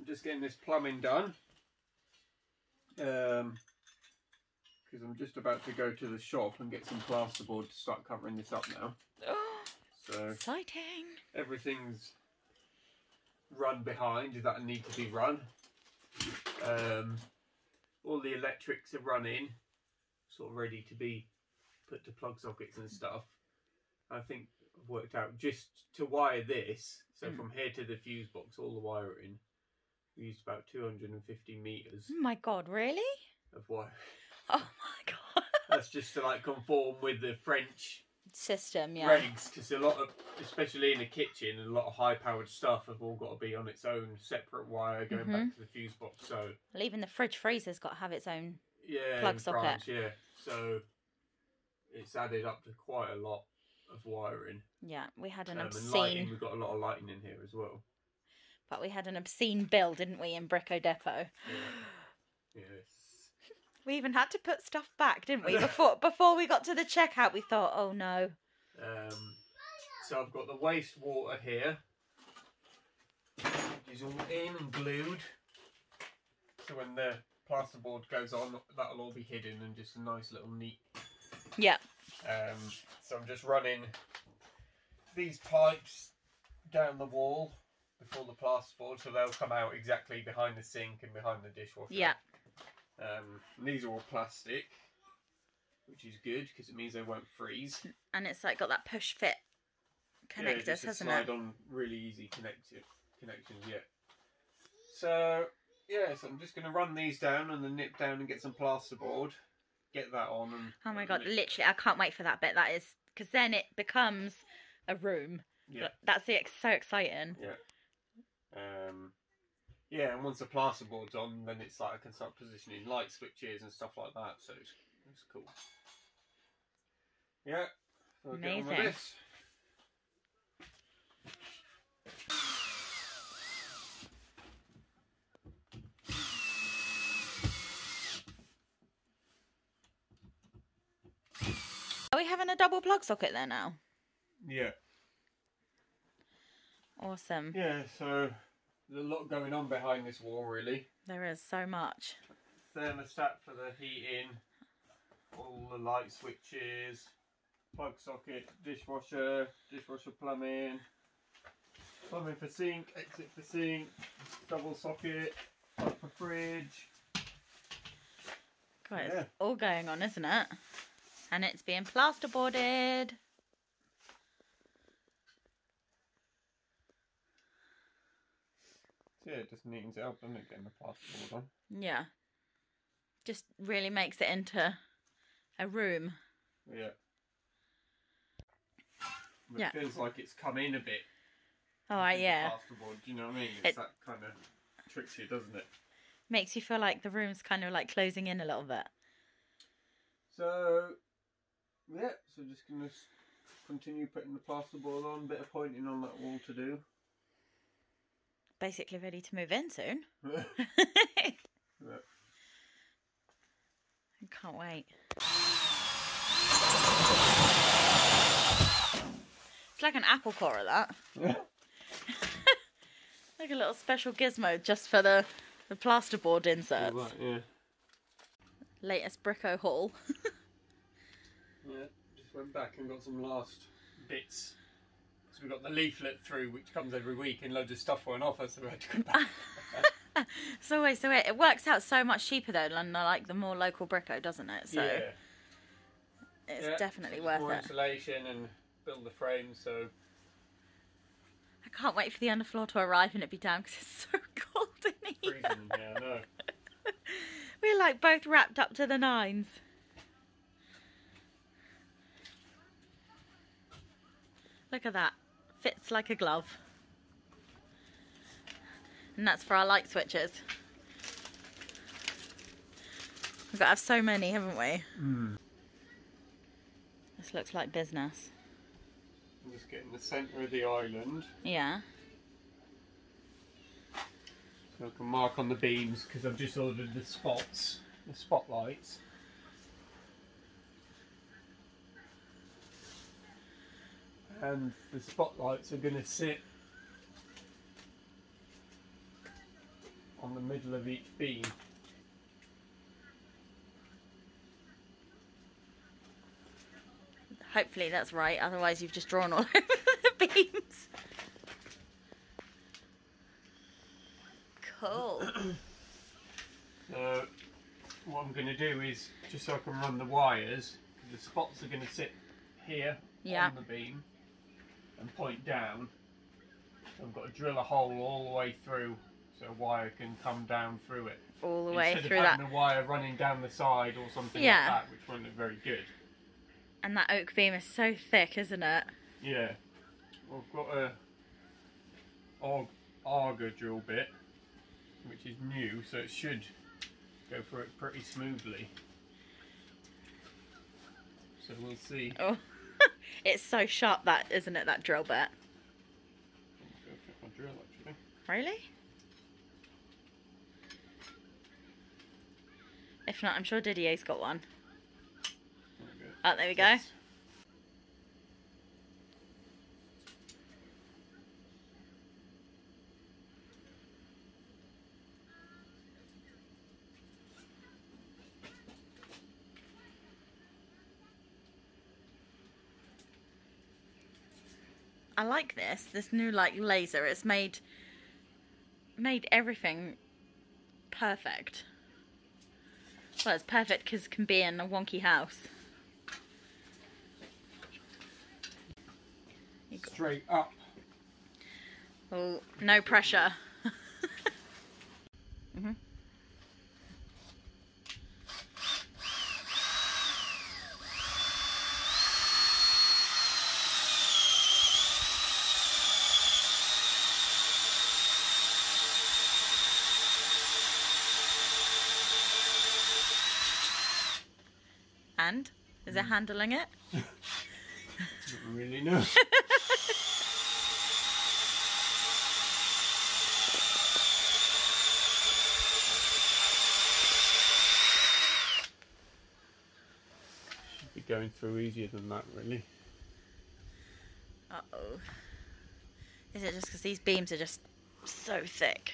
I'm just getting this plumbing done. Because I'm just about to go to the shop and get some plasterboard to start covering this up now. Oh, so exciting. Everything's run behind that need to be run. All the electrics are running, sort of ready to be put to plug sockets and stuff. I think I've worked out just to wire this, so from here to the fuse box, all the wiring, we used about 250 metres. Oh my god, really? Of wire. Oh my god. That's just to like conform with the French system, yeah. regs, because a lot of, especially in the kitchen, a lot of high powered stuff have all got to be on its own separate wire going back to the fuse box. So well, even the fridge freezer's got to have its own yeah, plug socket. France, yeah. So it's added up to quite a lot of wiring. Yeah, we had an obscene. And lighting, we've got a lot of lighting in here as well. But we had an obscene bill, didn't we, in Brico Depot? Yeah. Yes. We even had to put stuff back, didn't we? Before we got to the checkout, we thought, oh no. So I've got the wastewater here, which is all in and glued. So when the plasterboard goes on, that'll all be hidden and just a nice little neat. Yeah. So I'm just running these pipes down the wall before the plasterboard, so they'll come out exactly behind the sink and behind the dishwasher. Yeah. And these are all plastic, which is good because it means they won't freeze. And it's like got that push fit connectors, hasn't it? Slide on really easy connections. Yeah. So yeah, so I'm just going to run these down and then nip down and get some plasterboard, get that on. And oh my god, literally, I can't wait for that bit. That is because then it becomes a room. Yeah. That's so exciting. Yeah. Yeah, and once the plasterboard's on, then it's like I can start positioning light switches and stuff like that. So it's cool. Yeah. So I'll amazing. Get on with this. Are we having a double plug socket there now? Yeah. Awesome. Yeah, so there's a lot going on behind this wall, really. There is so much. Thermostat for the heating, all the light switches, plug socket, dishwasher plumbing, plumbing for sink, exit for sink, double socket, plug for fridge. God, it's all going on, isn't it? And it's being plasterboarded. Yeah, it just neatens it up, doesn't it, getting the plasterboard on? Yeah. Just really makes it into a room. Yeah. But it feels like it's come in a bit. Oh, yeah. Plasterboard, do you know what I mean? It's that kind of tricks you, doesn't it? Makes you feel like the room's kind of like closing in a little bit. So, yeah, so just going to continue putting the plasterboard on, bit of pointing on that wall to do. Basically ready to move in soon. Yeah. I can't wait. It's like an apple core of that. Yeah. Like a little special gizmo just for the plasterboard inserts. Yeah. Latest Brico haul. Yeah, just went back and got some last bits. So we got the leaflet through, which comes every week, and loads of stuff went off, so we had to go back. So it works out so much cheaper though than like the more local Brico, doesn't it? So yeah. It's definitely worth more it. Insulation and build the frame, so I can't wait for the underfloor to arrive and it be down because it's so cold in here. freezing. Yeah, I know. We're like both wrapped up to the nines. Look at that. Fits like a glove. And that's for our light switches. We've got to have so many, haven't we? Mm. This looks like business. I'm just getting the centre of the island. Yeah. So I can mark on the beams, because I've just ordered the spots, the spotlights. And the spotlights are going to sit on the middle of each beam. Hopefully that's right, otherwise you've just drawn all over the beams. Cool. So what I'm going to do is, just so I can run the wires, the spots are going to sit here on the beam and point down. So I've got to drill a hole all the way through so a wire can come down through it. All the way Instead through of that. having a wire running down the side or something like that, which won't look very good. And that oak beam is so thick, isn't it? Yeah. I've got a auger drill bit, which is new, so it should go through it pretty smoothly. So we'll see. Oh, it's so sharp, that, isn't it, that drill bit? I'm going to fit my drill, actually. Really? If not, I'm sure Didier's got one. Oh, there we go. Yes. I like this new like laser. It's made everything perfect. Well, it's perfect because it can be in a wonky house. Straight up. Oh, no pressure. And? Is it handling it? Don't really know. Should be going through easier than that, really. Uh-oh. Is it just because these beams are just so thick?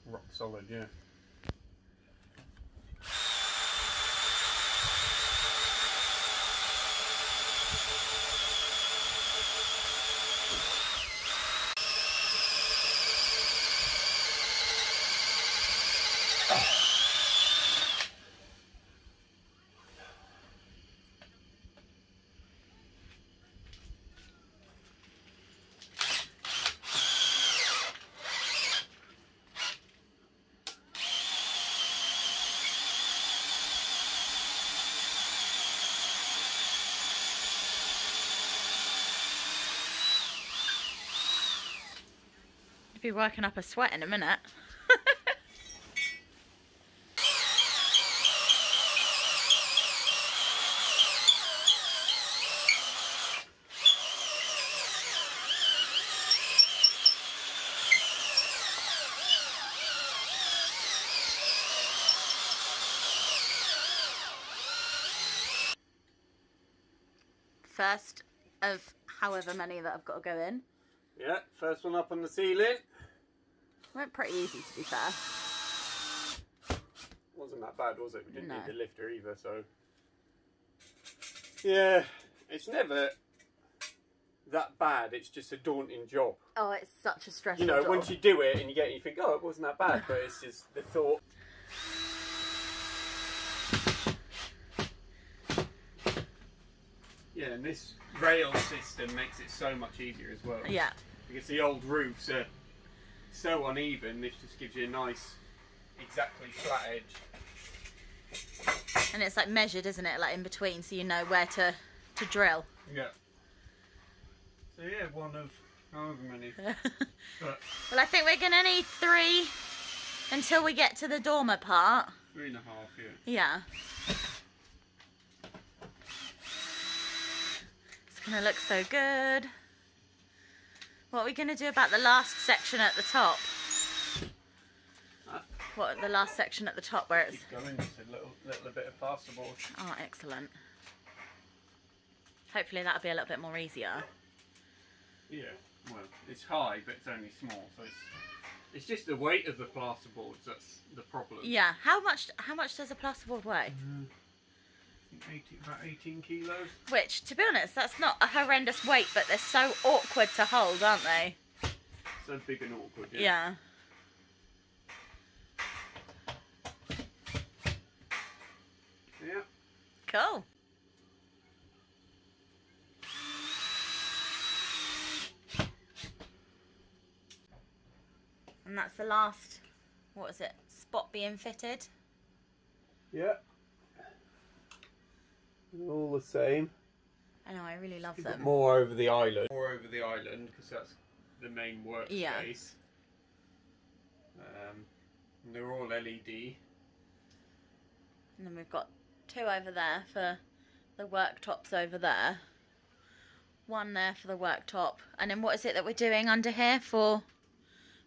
Rock solid, yeah. You'll be working up a sweat in a minute. First of however many that I've got to go in. Yeah, first one up on the ceiling. Went pretty easy, to be fair. Wasn't that bad, was it? We didn't No. need the lifter either, so... Yeah, it's never that bad, it's just a daunting job. Oh, it's such a stressful You know, job. once you do it and you think, oh, it wasn't that bad, but it's just the thought. Yeah, and this rail system makes it so much easier as well. Yeah. Because the old roofs are so uneven, this just gives you a nice, exactly flat edge. And it's like measured, isn't it? Like in between, so you know where to drill. Yeah. So yeah, one of however many. But Well, I think we're going to need 3 until we get to the dormer part. 3.5, yeah. Yeah. It's going to look so good. What are we going to do about the last section at the top? Huh? What, the last section at the top where it's... Keep going, just a little bit of plasterboard. Oh, excellent. Hopefully that'll be a little bit more easier. Yeah, well, it's high, but it's only small, so It's just the weight of the plasterboards that's the problem. Yeah. How much does a plasterboard weigh? I think about 18 kilos. Which, to be honest, that's not a horrendous weight, but they're so awkward to hold, aren't they? So big and awkward. Yeah. Yeah. Cool. And that's the last, what is it, spot being fitted? Yeah. They're all the same. I know, I really love You've them. got more over the island. More over the island because that's the main workspace. Yeah. And they're all LED. And then we've got 2 over there for the worktops over there. 1 there for the worktop. And then what is it that we're doing under here for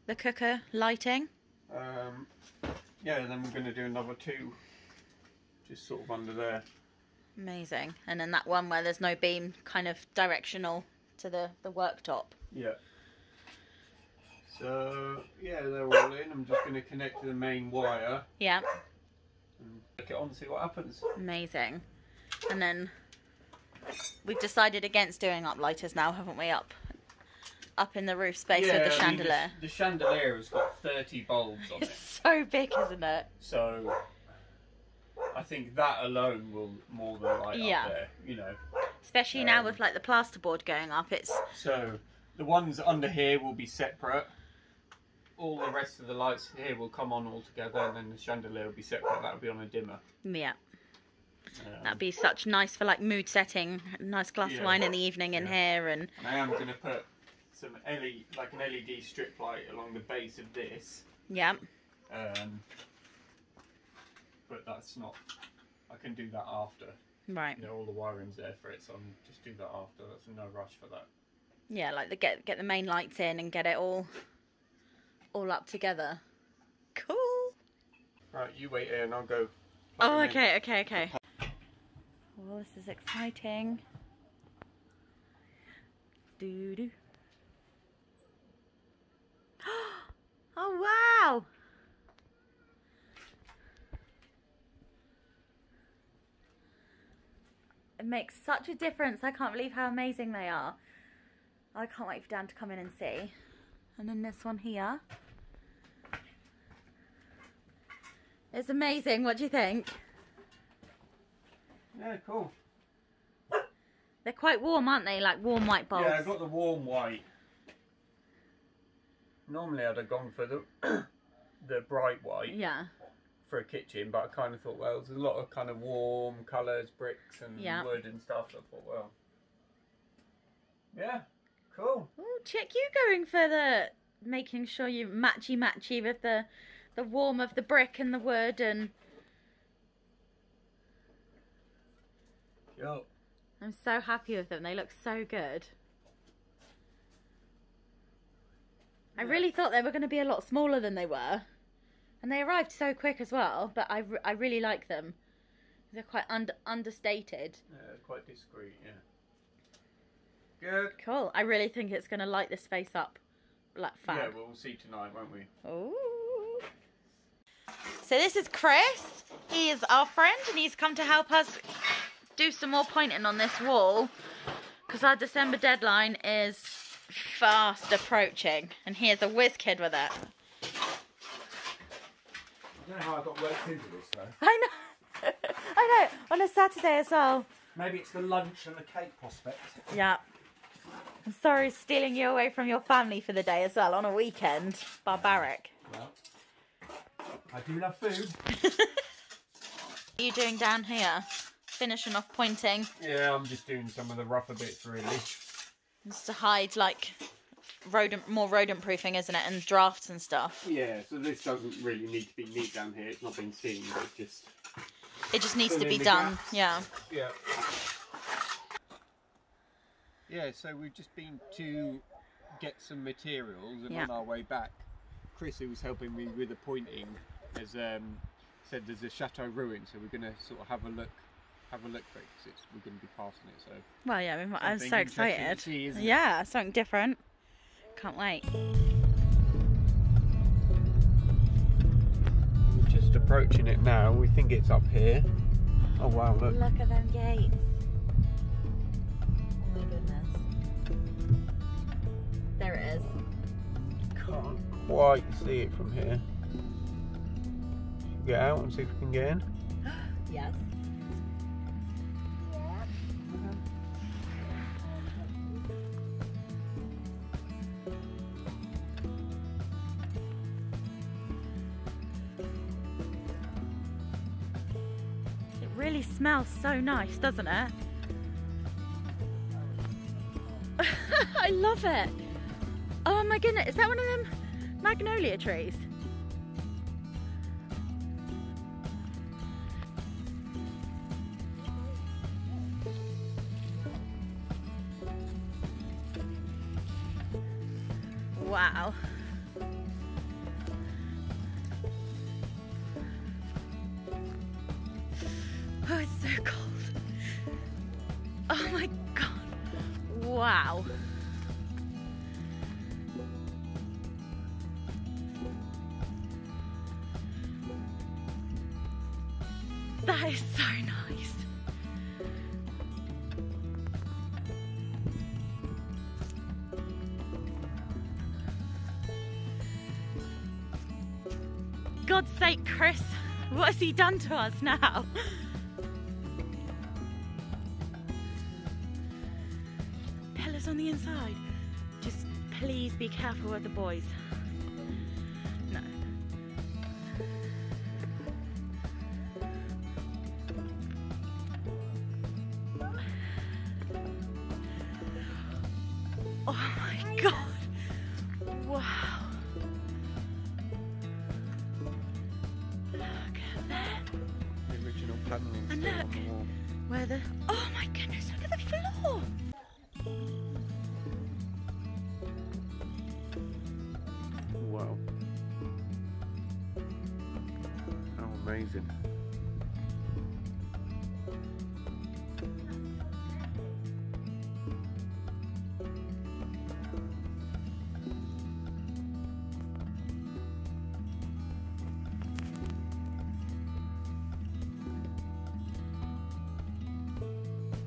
the cooker lighting? Yeah, and then we're going to do another 2 just sort of under there. Amazing. And then that one where there's no beam, kind of directional to the worktop. Yeah. So, yeah, they're all in. I'm just going to connect to the main wire. Yeah. And look it on and see what happens. Amazing. And then we've decided against doing uplighters now, haven't we? Up in the roof space of the chandelier. I mean, the chandelier has got 30 bulbs on it. It's so big, isn't it? So I think that alone will more than light up there, you know. Especially now with like the plasterboard going up, it's... So the ones under here will be separate. All the rest of the lights here will come on all together, and then the chandelier will be separate. That'll be on a dimmer. Yeah. That'd be such nice for like mood setting. A nice glass of wine in the evening in here, and I am going to put some LED, like an LED strip light along the base of this. Yeah. But that's not. I can do that after. Right. You know, all the wiring's there for it, so I'm just do that after. That's no rush for that. Yeah, like get the main lights in and get it all up together. Cool. Right, you wait here and I'll go. Oh, okay. Well, this is exciting. Doo-doo. Oh, wow! It makes such a difference. I can't believe how amazing they are. I can't wait for Dan to come in and see. And then this one here. It's amazing. What do you think? Yeah, cool. They're quite warm, aren't they? Like warm white bulbs. Yeah, I got the warm white. Normally I'd have gone for the bright white. Yeah. For a kitchen, but I kind of thought, well, there's a lot of kind of warm colours, bricks and wood and stuff. So I thought, well, yeah, cool. Oh, check you going for the making sure you matchy with the warm of the brick and the wood and. Yo. I'm so happy with them. They look so good. I really thought they were going to be a lot smaller than they were. And they arrived so quick as well, but I really like them. They're quite understated. Yeah, quite discreet, yeah. Good. Cool. I really think it's going to light this space up like fab. Yeah, well, we'll see tonight, won't we? Ooh. So this is Chris. He is our friend and he's come to help us do some more pointing on this wall because our December deadline is fast approaching and he is a whiz kid with it. I don't know how I got worked into this though. I know. I know. On a Saturday as well. Maybe it's the lunch and the cake prospect. Yeah. I'm sorry stealing you away from your family for the day as well on a weekend. Barbaric. Well, I do love food. What are you doing down here? Finishing off pointing. Yeah, I'm just doing some of the rougher bits really. Just to hide like more rodent proofing, isn't it? And drafts and stuff. Yeah, so this doesn't really need to be neat down here. It's not been seen, but it just needs to be the done. gaps. Yeah. Yeah. Yeah, so we've just been to get some materials and on our way back, Chris, who was helping me with the pointing, has said there's a chateau ruin, so we're going to sort of have a look for it because we're going to be passing it. So. Well, yeah, I'm so excited. See, yeah, something different. Can't wait. just approaching it now. We think it's up here. Oh wow, look. Look at them gates. Oh my goodness. There it is. Can't quite see it from here. Should we get out and see if we can get in? Yes. It really smells so nice, doesn't it? I love it. Oh my goodness, is that one of them magnolia trees? Wow. Oh, it's so cold. Oh my god. Wow. That is so nice. God's sake, Chris, what has he done to us now? Pillars on the inside. Just please be careful with the boys. No. Oh my god. Wow. Look at that. The original paneling And still on look. the wall. Where the... Oh my goodness, look at the floor. Wow. How amazing.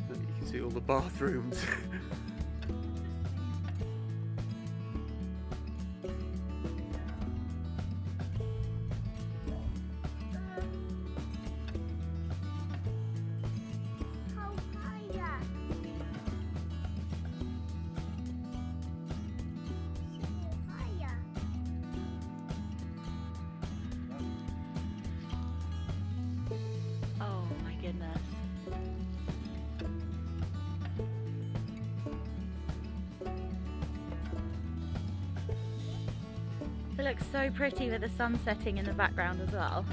You can see all the bathrooms. Oh my goodness. It looks so pretty with the sun setting in the background as well.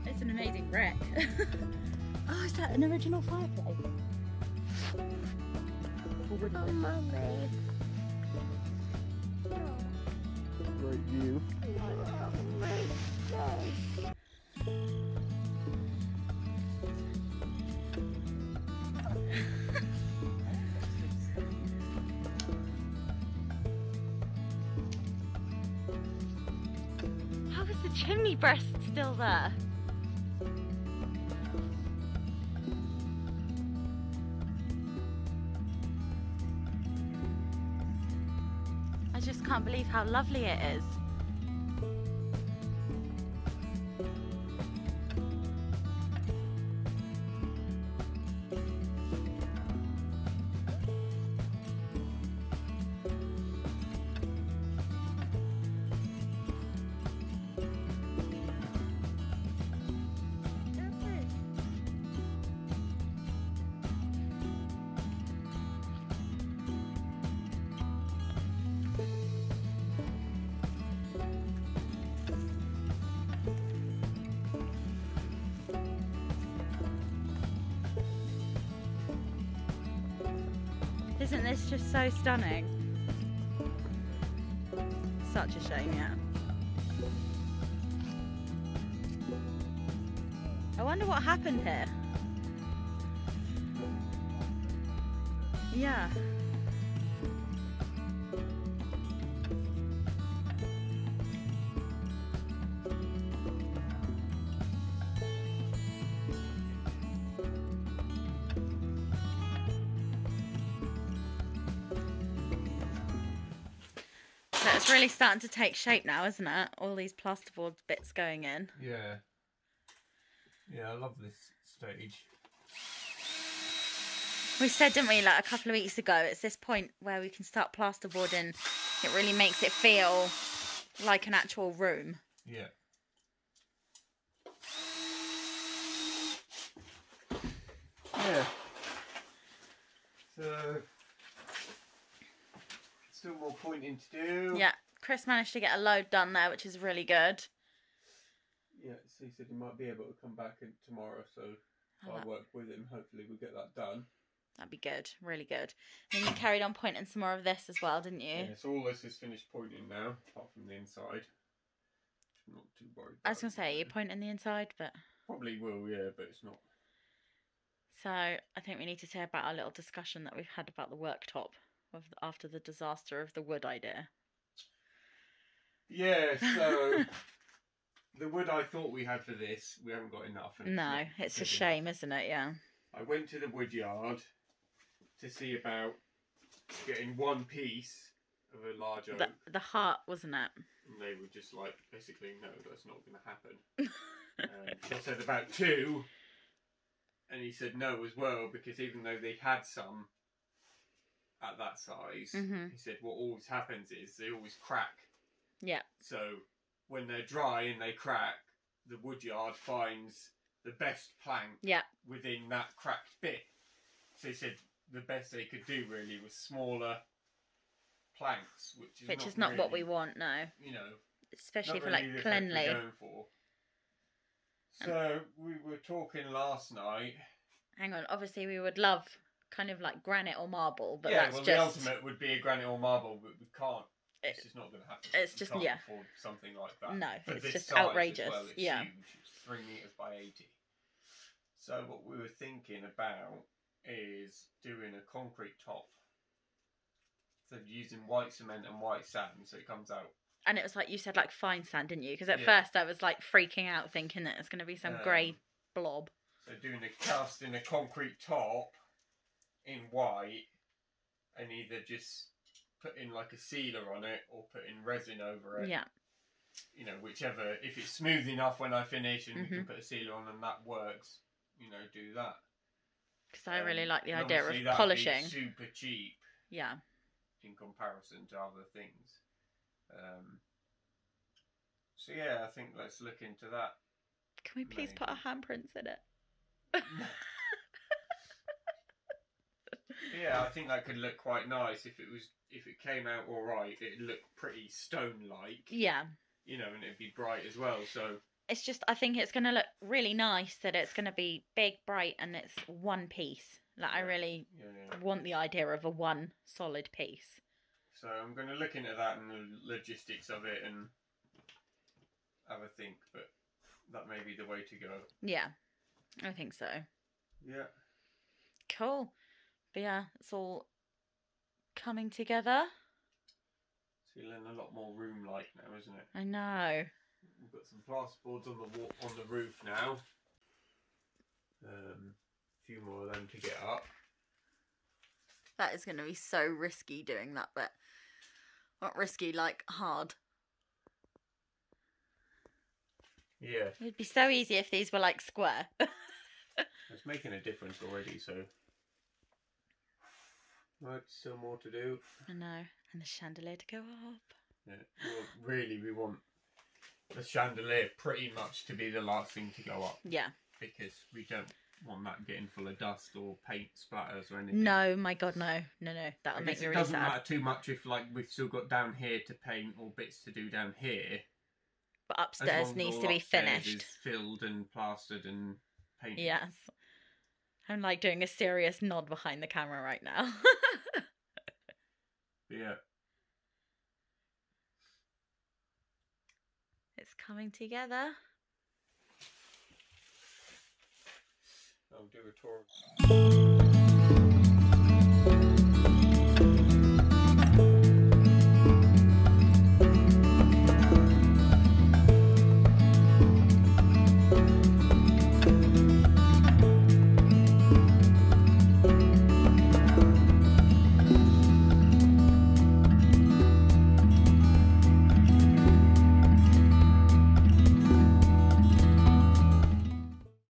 It's an amazing wreck. Oh, is that an original fireplace? Oh, Mummy. Great view. How is the chimney breast still there? I just can't believe how lovely it is. Isn't this just so stunning? Such a shame, yeah. I wonder what happened here. Yeah. So it's really starting to take shape now, isn't it? All these plasterboard bits going in. Yeah. Yeah, I love this stage. We said, didn't we, like a couple of weeks ago, it's this point where we can start plasterboarding. It really makes it feel like an actual room. Yeah. Yeah. So, still more pointing to do. Yeah, Chris managed to get a load done there, which is really good. Yeah, so he said he might be able to come back in tomorrow, so I'll work with him. Hopefully we'll get that done. That'd be good, really good. And you carried on pointing some more of this as well, didn't you? Yeah, so all this is finished pointing now, apart from the inside. I'm not too worried about. I was going to say, you're pointing the inside, but... Probably will, yeah, but it's not. So, I think we need to say about our little discussion that we've had about the worktop after the disaster of the wood idea. Yeah, so... The wood I thought we had for this, we haven't got enough. No, it's a shame, isn't it? Yeah. I went to the wood yard to see about getting one piece of a large oak. The heart, wasn't it? And they were just like, basically, no, that's not going to happen. So I said about two. And he said no as well, because even though they had some at that size, he said what always happens is they always crack. Yeah. So when they're dry and they crack, the woodyard finds the best plank within that cracked bit. So he said the best they could do really was smaller planks, which is not really what we want, no. You know, especially for really like cleanly. So we were talking last night. Hang on, obviously we would love kind of like granite or marble, but yeah, that's well, just... the ultimate would be a granite or marble, but we can't. It's just not going to happen. It's just, can't afford something like that. No, for it's this just size outrageous. As well. It's yeah. huge. It's 3 meters by 80. So what we were thinking about is doing a concrete top. So using white cement and white sand, so it comes out. And it was like you said, like fine sand, didn't you? Because at first I was like freaking out, thinking that it's going to be some grey blob. So casting a concrete top in white, and either just putting like a sealer on it or putting resin over it. Yeah. You know, whichever. If it's smooth enough when I finish and we can put a sealer on and that works, you know, do that. Because I really like the idea of polishing. Super cheap. Yeah. In comparison to other things. So yeah, I think let's look into that. Can we please put our handprints in it? Yeah, I think that could look quite nice if it came out all right. It'd look pretty stone-like. Yeah. You know, and it'd be bright as well. So it's just, I think it's going to look really nice that it's going to be big, bright, and it's one piece. Like I really want the idea of a one solid piece. So I'm going to look into that and the logistics of it and have a think, but that may be the way to go. Yeah, I think so. Yeah. Cool. But yeah, it's all coming together. It's feeling a lot more room-like now, isn't it? I know. We've got some plasterboards on the roof now. A few more of them to get up. That is going to be so risky doing that bit. Not risky, like hard. Yeah. It'd be so easy if these were like square. It's making a difference already, so. Right, still more to do. I know. And the chandelier to go up. Yeah. Well, really, we want the chandelier pretty much to be the last thing to go up. Yeah. Because we don't want that getting full of dust or paint splatters or anything. No, my God, no. No, that'll make me really sad. It doesn't matter too much if, like, we've still got down here to paint or bits to do down here. But upstairs needs to be finished. Is filled and plastered and painted. Yes. I'm like doing a serious nod behind the camera right now. Yeah. It's coming together. I'll do a tour.